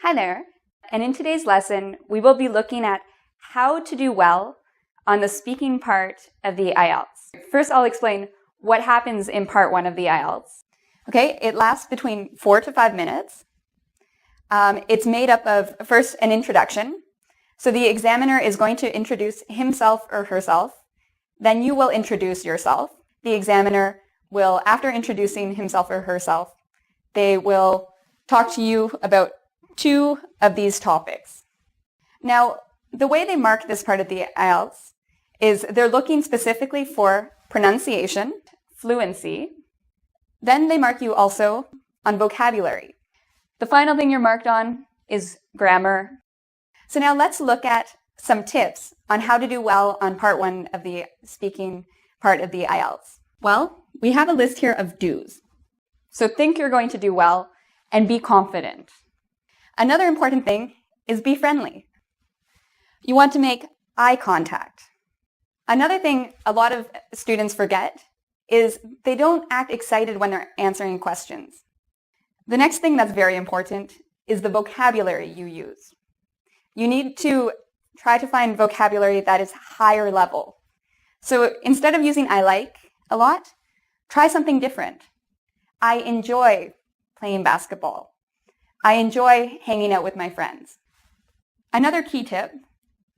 Hi there, and in today's lesson, we will be looking at how to do well on the speaking part of the IELTS. First, I'll explain what happens in part 1 of the IELTS. Okay, it lasts between 4 to 5 minutes. It's made up of, first, an introduction. So the examiner is going to introduce himself or herself. Then you will introduce yourself. The examiner will, after introducing himself or herself, they will talk to you about 2 of these topics. Now, the way they mark this part of the IELTS is they're looking specifically for pronunciation, fluency. Then they mark you also on vocabulary. The final thing you're marked on is grammar. So now let's look at some tips on how to do well on part 1 of the speaking part of the IELTS. Well, we have a list here of do's. So think you're going to do well and be confident. Another important thing is be friendly. You want to make eye contact. Another thing a lot of students forget is they don't act excited when they're answering questions. The next thing that's very important is the vocabulary you use. You need to try to find vocabulary that is higher level. So instead of using I like a lot, try something different. I enjoy playing basketball. I enjoy hanging out with my friends. Another key tip,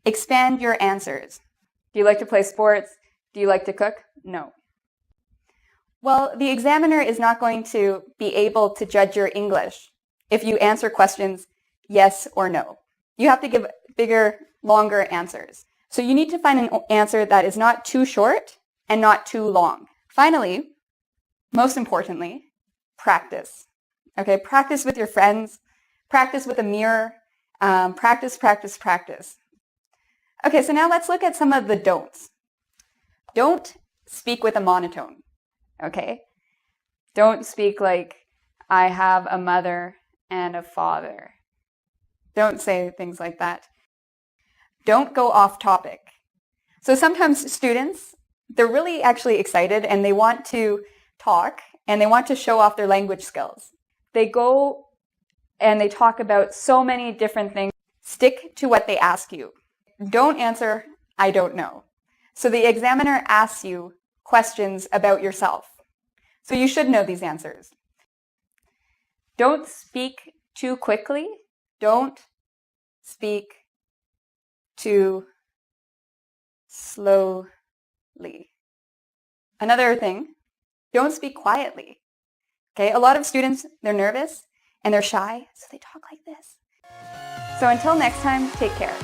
expand your answers. Do you like to play sports? Do you like to cook? No. Well, the examiner is not going to be able to judge your English if you answer questions yes or no. You have to give bigger, longer answers. So you need to find an answer that is not too short and not too long. Finally, most importantly, practice. Okay, practice with your friends, practice with a mirror, practice. Okay, so now let's look at some of the don'ts. Don't speak with a monotone, okay? Don't speak like, I have a mother and a father. Don't say things like that. Don't go off topic. So sometimes students, they're really actually excited and they want to talk and they want to show off their language skills. They go and they talk about so many different things. Stick to what they ask you. Don't answer, I don't know. So the examiner asks you questions about yourself. So you should know these answers. Don't speak too quickly. Don't speak too slowly. Another thing, don't speak quietly. Okay, a lot of students, they're nervous and they're shy, so they talk like this. So until next time, take care.